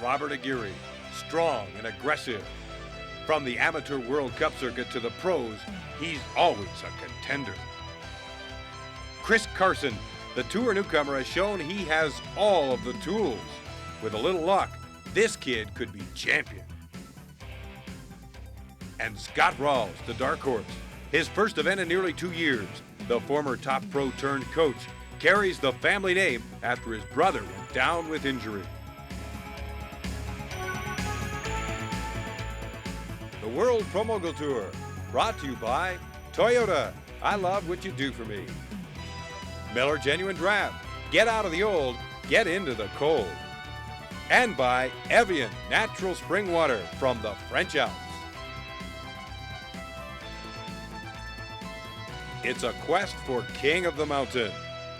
Robert Aguirre, strong and aggressive. From the Amateur World Cup circuit to the pros, he's always a contender. Chris Carson, the Tour newcomer, has shown he has all of the tools. With a little luck, this kid could be champion. And Scott Rawls, the dark horse, his first event in nearly 2 years. The former top pro turned coach carries the family name after his brother went down with injury. The World Pro Mogul Tour, brought to you by Toyota. I love what you do for me. Miller Genuine Draft. Get out of the old, get into the cold. And by Evian Natural Spring Water from the French Alps. It's a quest for King of the Mountain.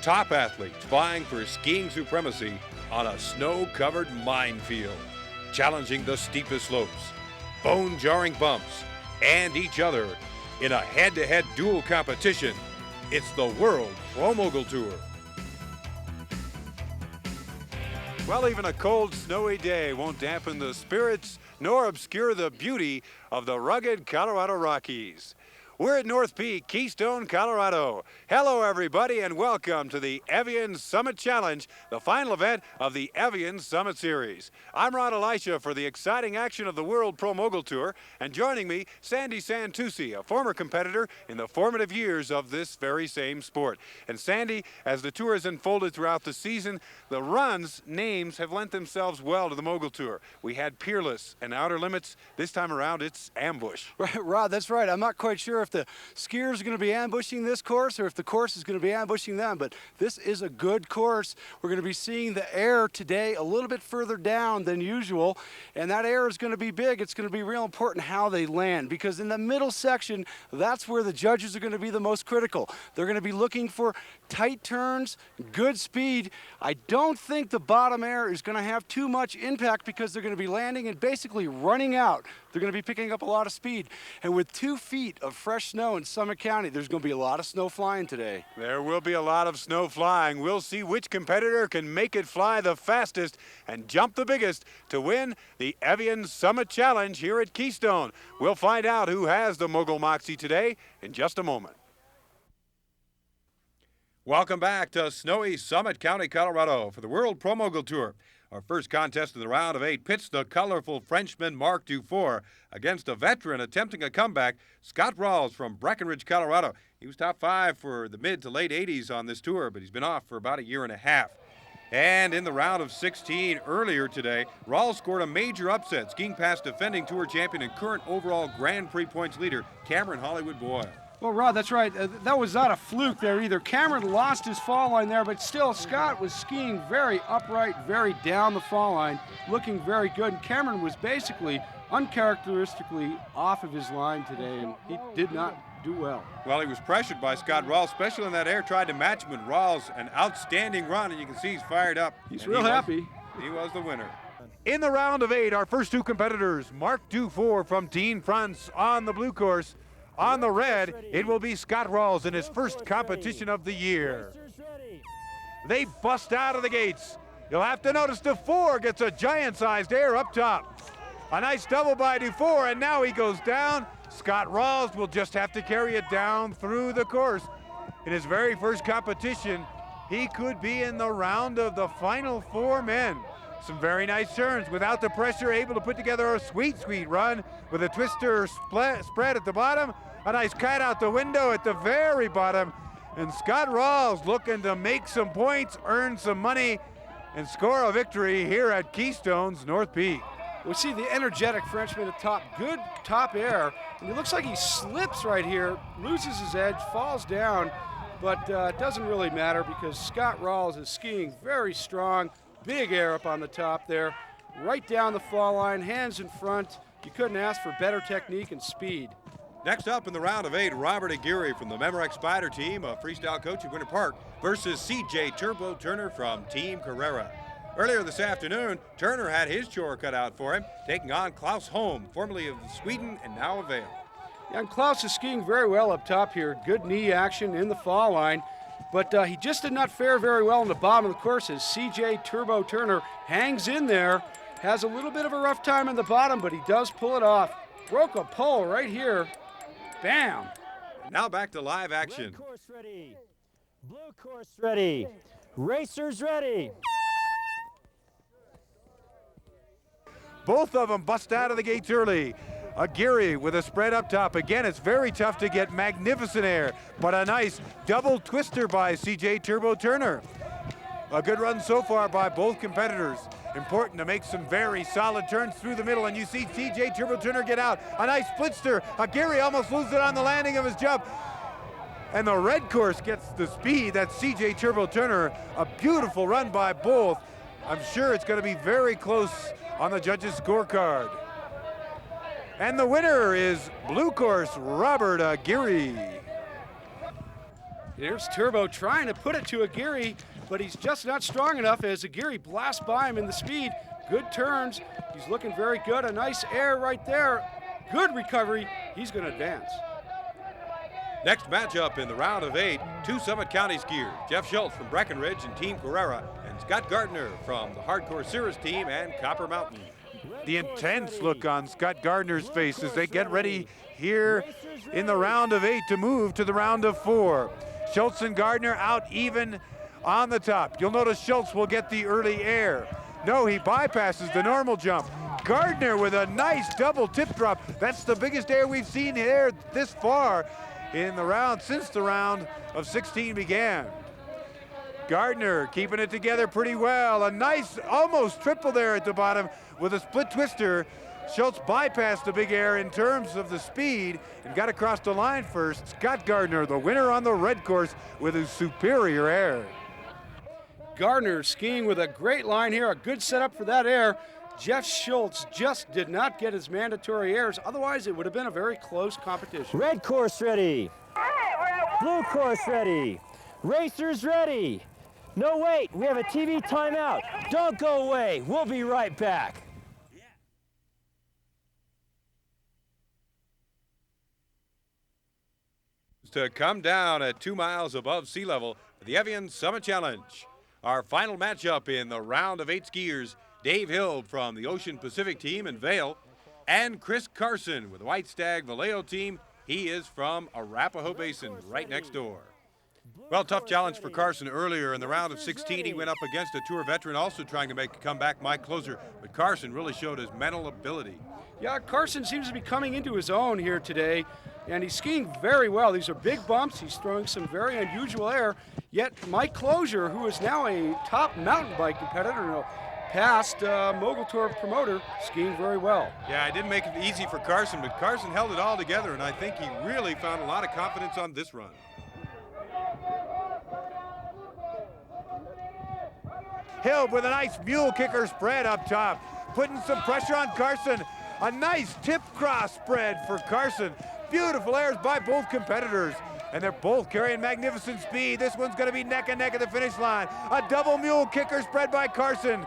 Top athletes vying for skiing supremacy on a snow-covered minefield, challenging the steepest slopes, bone-jarring bumps, and each other in a head-to-head duel competition. It's the World Pro Mogul Tour. Well, even a cold, snowy day won't dampen the spirits nor obscure the beauty of the rugged Colorado Rockies. We're at North Peak, Keystone, Colorado. Hello, everybody, and welcome to the Evian Summit Challenge, the final event of the Evian Summit Series. I'm Ron Elisha for the exciting action of the World Pro Mogul Tour, and joining me, Sandy Santucci, a former competitor in the formative years of this very same sport. And Sandy, as the tour has unfolded throughout the season, the runs' names have lent themselves well to the Mogul Tour. We had Peerless and Outer Limits. This time around, it's Ambush. Right, Rod, that's right. I'm not quite sure if the skiers are going to be ambushing this course or if the course is going to be ambushing them, but this is a good course. We're going to be seeing the air today a little bit further down than usual, and that air is going to be big. It's going to be real important how they land, because in the middle section, that's where the judges are going to be the most critical. They're going to be looking for tight turns, good speed. I don't think the bottom air is going to have too much impact because they're going to be landing and basically running out. They're going to be picking up a lot of speed. And with 2 feet of fresh snow in Summit County, there's going to be a lot of snow flying today. There will be a lot of snow flying. We'll see which competitor can make it fly the fastest and jump the biggest to win the Evian Summit Challenge here at Keystone. We'll find out who has the Mogul Moxie today in just a moment. Welcome back to snowy Summit County, Colorado for the World Pro Mogul Tour. Our first contest of the round of 8 pits the colorful Frenchman Marc Dufour against a veteran attempting a comeback, Scott Rawls from Breckenridge, Colorado. He was top 5 for the mid to late 80s on this tour, but he's been off for about a year and a half. And in the round of 16 earlier today, Rawls scored a major upset, skiing past defending tour champion and current overall Grand Prix points leader, Cameron Hollywood Boyle. Well, Rod, that's right. That was not a fluke there either. Cameron lost his fall line there, but still Scott was skiing very upright, very down the fall line, looking very good. And Cameron was basically uncharacteristically off of his line today, and he did not do well. Well, he was pressured by Scott Rawls, especially in that air, tried to match him with Rawls. An outstanding run, and you can see he's fired up. He's real happy. He was the winner. In the round of 8, our first 2 competitors, Marc Dufour from Team France on the blue course. On the red, it will be Scott Rawls in his first competition of the year. They bust out of the gates. You'll have to notice Dufour gets a giant-sized air up top. A nice double by Dufour, and now he goes down. Scott Rawls will just have to carry it down through the course. In his very first competition, he could be in the round of the final 4 men. Some very nice turns without the pressure, able to put together a sweet, sweet run with a twister spread at the bottom, a nice cut out the window at the very bottom, and Scott Rawls looking to make some points, earn some money, and score a victory here at Keystone's North Peak. We see the energetic Frenchman at top, good top air, and it looks like he slips right here, loses his edge, falls down, but it doesn't really matter because Scott Rawls is skiing very strong. Big air up on the top there, right down the fall line, hands in front. You couldn't ask for better technique and speed. Next up in the round of 8, Robert Aguirre from the Memorex Spider team, a freestyle coach at Winter Park, versus CJ Turbo Turner from Team Carrera. Earlier this afternoon, Turner had his chore cut out for him, taking on Klaus Holm, formerly of Sweden and now of Vail. Yeah, and Klaus is skiing very well up top here. Good knee action in the fall line. But he just did not fare very well in the bottom of the course as CJ Turbo Turner hangs in there Has a little bit of a rough time in the bottom, but he does pull it off. Broke a pole right here. Bam. Now back to live action. Red course ready. Blue course ready. Racers ready. Both of them bust out of the gates early. Aguirre with a spread up top. Again, it's very tough to get magnificent air, but a nice double twister by CJ Turbo Turner. A good run so far by both competitors. Important to make some very solid turns through the middle, and you see CJ Turbo Turner get out. A nice splitster. Aguirre almost loses it on the landing of his jump. And the red course gets the speed. That's CJ Turbo Turner. A beautiful run by both. I'm sure it's going to be very close on the judges' scorecard. And the winner is blue course, Robert Aguirre. Here's Turbo trying to put it to Aguirre, but he's just not strong enough as Aguirre blasts by him in the speed. Good turns. He's looking very good. A nice air right there. Good recovery. He's going to advance. Next matchup in the round of 8, two Summit County skiers, Jeff Schultz from Breckenridge and Team Carrera, and Scott Gardner from the Hardcore Cirrus team and Copper Mountain. The intense look on Scott Gardner's face as they get ready here in the round of 8 to move to the round of 4. Schultz and Gardner out even on the top. You'll notice Schultz will get the early air. No, he bypasses the normal jump. Gardner with a nice double tip drop. That's the biggest air we've seen here this far in the round since the round of 16 began. Gardner keeping it together pretty well. A nice almost triple there at the bottom with a split twister. Schultz bypassed the big air in terms of the speed and got across the line first. Scott Gardner, the winner on the red course with his superior air. Gardner skiing with a great line here, a good setup for that air. Jeff Schultz just did not get his mandatory airs, otherwise it would have been a very close competition. Red course ready. Blue course ready. Racers ready. No, wait, we have a TV timeout. Don't go away. We'll be right back. To come down at 2 miles above sea level for the Evian Summit Challenge. Our final matchup in the round of 8 skiers, Dave Hill from the Ocean Pacific team in Vail, and Chris Carson with the White Stag Vallejo team. He is from Arapahoe Basin, right next door. Well, tough challenge for Carson earlier in the round of 16. He went up against a tour veteran also trying to make a comeback, Mike Closer, but Carson really showed his mental ability. Yeah, Carson seems to be coming into his own here today, and he's skiing very well. These are big bumps. He's throwing some very unusual air, yet Mike Closer, who is now a top mountain bike competitor, past Mogul Tour promoter, skiing very well. Yeah, I didn't make it easy for Carson, but Carson held it all together, and I think he really found a lot of confidence on this run. Hill with a nice mule kicker spread up top, putting some pressure on Carson. A nice tip cross spread for Carson. Beautiful airs by both competitors, and they're both carrying magnificent speed. This one's going to be neck and neck at the finish line. A double mule kicker spread by Carson.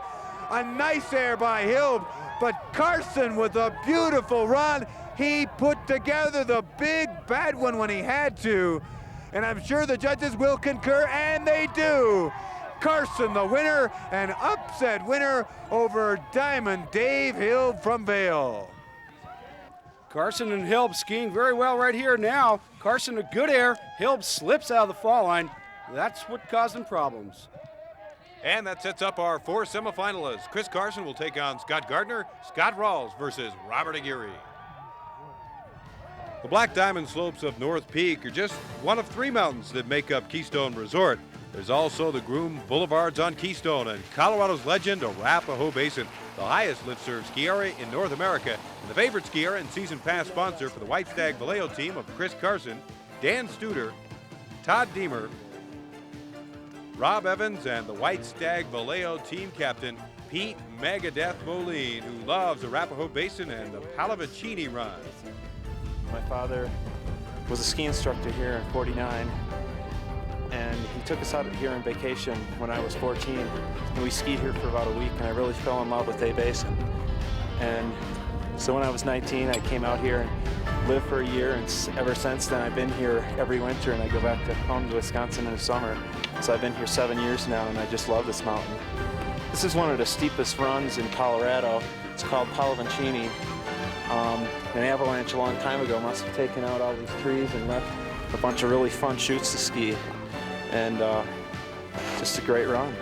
A nice air by Hill, but Carson with a beautiful run. He put together the big bad one when he had to, and I'm sure the judges will concur, and they do. Carson the winner, an upset winner over Diamond Dave Hill from Vail. Carson and Hilb skiing very well right here now. Carson a good air, Hilb slips out of the fall line. That's what caused him problems. And that sets up our 4 semifinalists. Chris Carson will take on Scott Gardner, Scott Rawls versus Robert Aguirre. The Black Diamond slopes of North Peak are just one of 3 mountains that make up Keystone Resort. There's also the Groom Boulevards on Keystone and Colorado's legend, Arapahoe Basin, the highest lift-serve ski area in North America, and the favorite ski area and season pass sponsor for the White Stag Vallejo team of Chris Carson, Dan Studer, Todd Deemer, Rob Evans, and the White Stag Vallejo team captain, Pete Megadeth Moline, who loves Arapahoe Basin and the Pallavicini run. My father was a ski instructor here in '49, and he took us out here on vacation when I was 14, and we skied here for about a week, and I really fell in love with A Basin. And so when I was 19, I came out here and lived for a year, and ever since then I've been here every winter, and I go back home to Wisconsin in the summer. So I've been here 7 years now, and I just love this mountain. This is one of the steepest runs in Colorado. It's called Palavancini. An avalanche a long time ago must have taken out all these trees and left a bunch of really fun chutes to ski. And just a great run.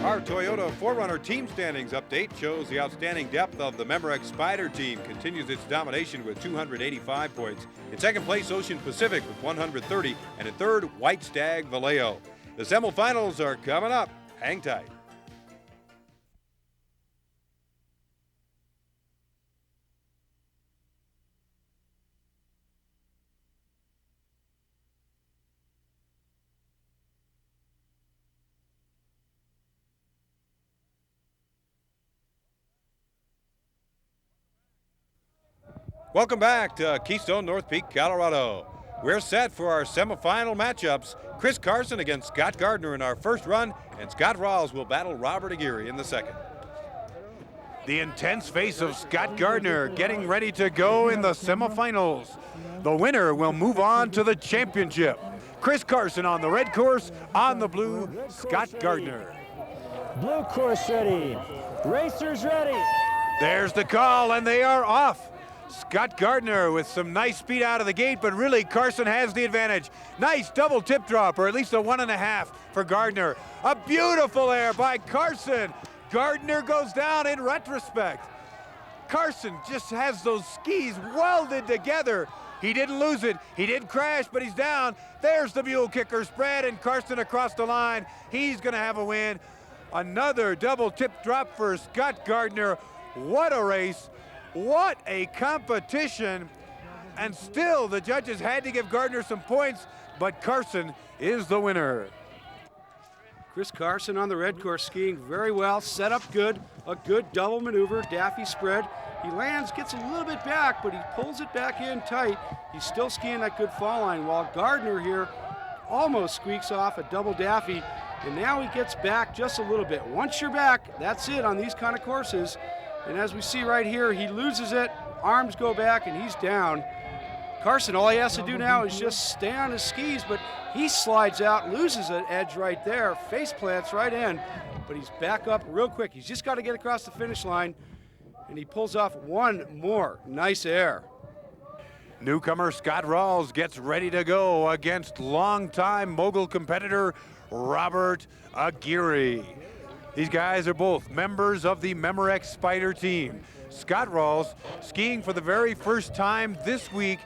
Our Toyota 4Runner team standings update shows the outstanding depth of the Memorex Spider team continues its domination with 285 points. In second place, Ocean Pacific with 130, and in third, White Stag Vallejo. The semifinals are coming up. Hang tight. Welcome back to Keystone, North Peak, Colorado. We're set for our semifinal matchups. Chris Carson against Scott Gardner in our first run, and Scott Rawls will battle Robert Aguirre in the second. The intense face of Scott Gardner getting ready to go in the semifinals. The winner will move on to the championship. Chris Carson on the red course, on the blue, Scott Gardner. Blue course ready. Racers ready. There's the call, and they are off. Scott Gardner with some nice speed out of the gate, but really Carson has the advantage. Nice double tip drop, or at least a 1.5 for Gardner. A beautiful air by Carson. Gardner goes down in retrospect. Carson just has those skis welded together. He didn't lose it. He did crash, but he's down. There's the mule kicker spread, and Carson across the line. He's going to have a win. Another double tip drop for Scott Gardner. What a race. What a competition. And still the judges had to give Gardner some points, but Carson is the winner. Chris Carson on the red course skiing very well, set up good, a good double maneuver, Daffy spread. He lands, gets a little bit back, but he pulls it back in tight. He's still skiing that good fall line, while Gardner here almost squeaks off a double Daffy, and now he gets back just a little bit. Once you're back, that's it on these kind of courses. And as we see right here, he loses it, arms go back, and he's down. Carson, all he has to do now is just stay on his skis, but he slides out, loses an edge right there, face plants right in, but he's back up real quick. He's just got to get across the finish line, and he pulls off one more nice air. Newcomer Scott Rawls gets ready to go against longtime mogul competitor Robert Aguirre. These guys are both members of the Memorex Spider team. Scott Rawls skiing for the very first time this week.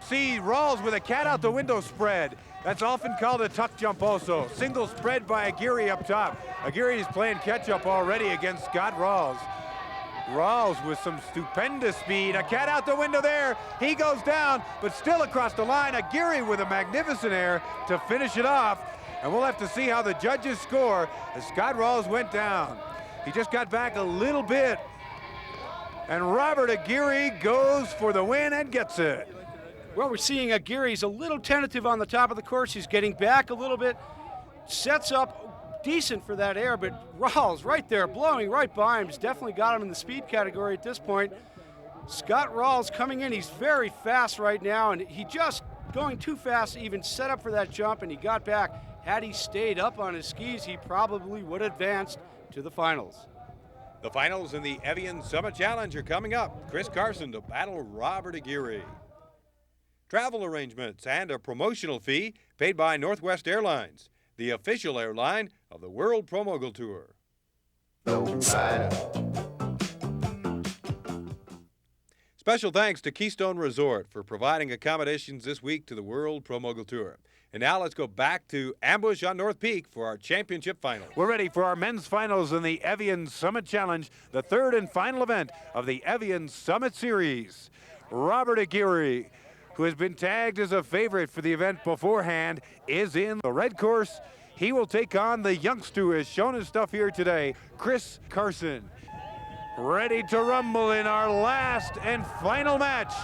See Rawls with a cat out the window spread. That's often called a tuck jump also. Single spread by Aguirre up top. Aguirre is playing catch up already against Scott Rawls. Rawls with some stupendous speed. A cat out the window there. He goes down, but still across the line. Aguirre with a magnificent air to finish it off. And we'll have to see how the judges score as Scott Rawls went down. He just got back a little bit. And Robert Aguirre goes for the win and gets it. Well, we're seeing Aguirre's a little tentative on the top of the course. He's getting back a little bit, sets up decent for that air, but Rawls right there, blowing right by him. He's definitely got him in the speed category at this point. Scott Rawls coming in, he's very fast right now, and he just going too fast to even set up for that jump, and he got back. Had he stayed up on his skis, he probably would have advanced to the finals. The finals in the Evian Summit Challenge are coming up. Chris Carson to battle Robert Aguirre. Travel arrangements and a promotional fee paid by Northwest Airlines, the official airline of the World Pro Mogul Tour. Special thanks to Keystone Resort for providing accommodations this week to the World Pro Mogul Tour. And now let's go back to Ambush on North Peak for our championship final. We're ready for our men's finals in the Evian Summit Challenge, the third and final event of the Evian Summit Series. Robert Aguirre, who has been tagged as a favorite for the event beforehand, is in the red course. He will take on the youngster who has shown his stuff here today, Chris Carson. Ready to rumble in our last and final match.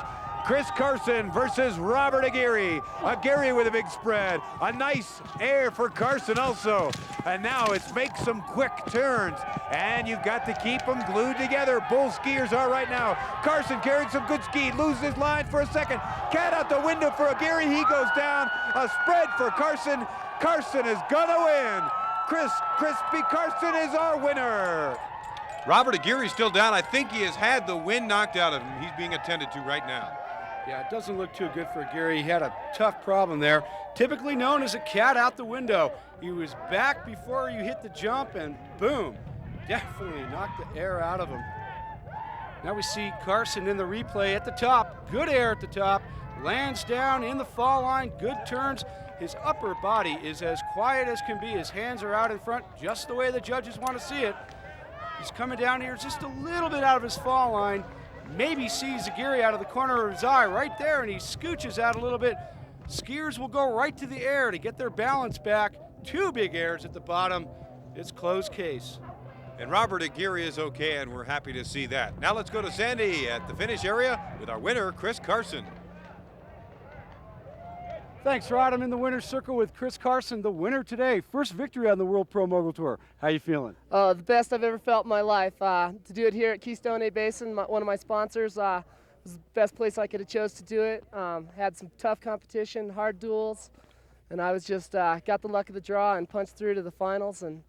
Chris Carson versus Robert Aguirre. Aguirre with a big spread. A nice air for Carson also. And now it's make some quick turns. And you've got to keep them glued together. Both skiers are right now. Carson carrying some good speed. Loses his line for a second. Cat out the window for Aguirre. He goes down. A spread for Carson. Carson is gonna win. Crispy Carson is our winner. Robert Aguirre's still down. I think he has had the wind knocked out of him. He's being attended to right now. Yeah, it doesn't look too good for Aguirre. He had a tough problem there, typically known as a cat out the window. He was back before you hit the jump, and boom, definitely knocked the air out of him. Now we see Carson in the replay at the top. Good air at the top, lands down in the fall line, good turns. His upper body is as quiet as can be. His hands are out in front, just the way the judges want to see it. He's coming down here just a little bit out of his fall line. Maybe sees Aguirre out of the corner of his eye right there, and he scooches out a little bit. Skiers will go right to the air to get their balance back. Two big airs at the bottom. It's closed case. And Robert Aguirre is okay, and we're happy to see that. Now let's go to Sandy at the finish area with our winner, Chris Carson. Thanks, Rod. I'm in the winner's circle with Chris Carson, the winner today. First victory on the World Pro Mogul Tour. How you feeling? The best I've ever felt in my life. To do it here at Keystone Basin, one of my sponsors, was the best place I could have chose to do it. Had some tough competition, hard duels, and I was just got the luck of the draw and punched through to the finals, and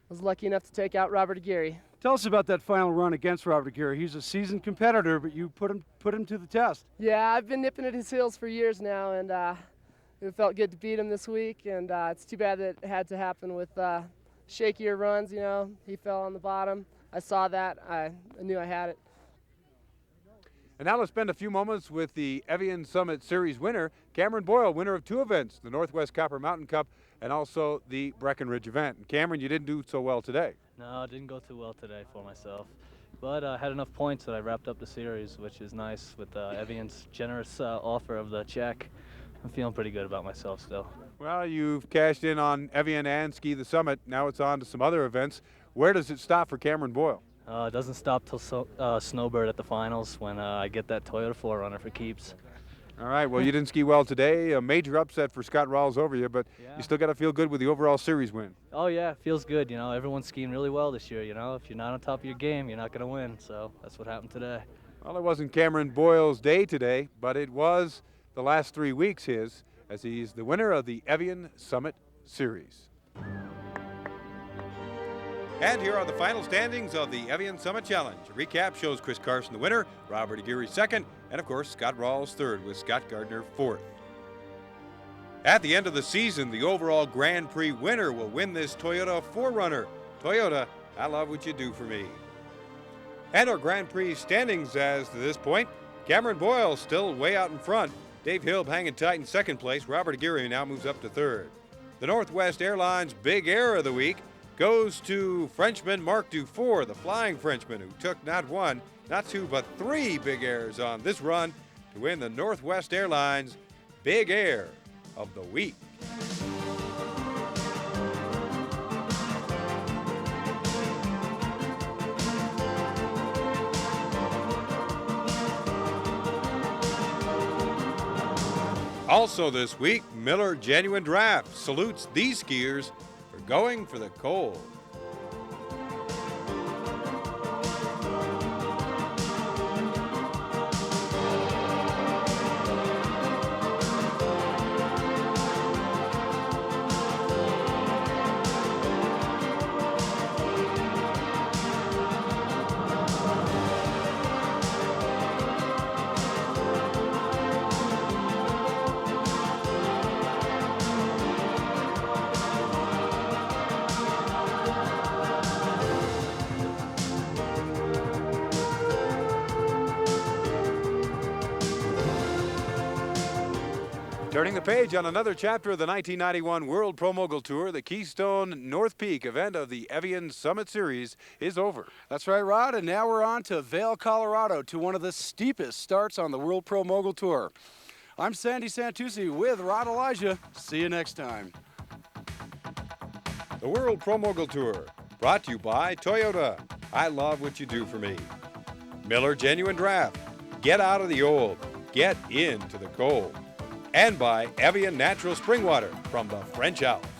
was lucky enough to take out Robert Aguirre. Tell us about that final run against Robert Aguirre. He's a seasoned competitor, but you put him to the test. Yeah, I've been nipping at his heels for years now, and it felt good to beat him this week, and it's too bad that it had to happen with shakier runs. You know, he fell on the bottom. I saw that. I knew I had it. And now let's spend a few moments with the Evian Summit Series winner, Cameron Boyle, winner of two events, the Northwest Copper Mountain Cup and also the Breckenridge event. And Cameron, you didn't do so well today. No, it didn't go too well today for myself. But I had enough points that I wrapped up the series, which is nice with Evian's generous offer of the check. I'm feeling pretty good about myself still. Well, you've cashed in on Evian and Ski the Summit. Now it's on to some other events. Where does it stop for Cameron Boyle? It doesn't stop till Snowbird at the finals when I get that Toyota 4Runner for keeps. All right, well, you didn't ski well today. A major upset for Scott Rawls over you, but yeah. You still got to feel good with the overall series win. Oh, yeah, it feels good. You know, everyone's skiing really well this year. You know, if you're not on top of your game, you're not going to win. So that's what happened today. Well, it wasn't Cameron Boyle's day today, but it was the last 3 weeks his, as he's the winner of the Evian Summit Series. And here are the final standings of the Evian Summit Challenge. A recap shows Chris Carson the winner, Robert Aguirre second, and of course Scott Rawls third with Scott Gardner fourth. At the end of the season, the overall Grand Prix winner will win this Toyota 4Runner. Toyota, I love what you do for me. And our Grand Prix standings as to this point, Cameron Boyle still way out in front. Dave Hill hanging tight in second place. Robert Aguirre now moves up to third. The Northwest Airlines Big Air of the week goes to Frenchman Marc Dufour, the flying Frenchman who took not one, not two, but 3 big airs on this run to win the Northwest Airlines Big Air of the week. Also this week, Miller Genuine Draft salutes these skiers for going for the cold. Turning the page on another chapter of the 1991 World Pro Mogul Tour, the Keystone North Peak event of the Evian Summit Series is over. That's right, Rod, and now we're on to Vail, Colorado, to one of the steepest starts on the World Pro Mogul Tour. I'm Sandy Santucci with Rod Elijah. See you next time. The World Pro Mogul Tour, brought to you by Toyota. I love what you do for me. Miller Genuine Draft. Get out of the old. Get into the cold. And by Evian Natural Spring Water from the French Alps.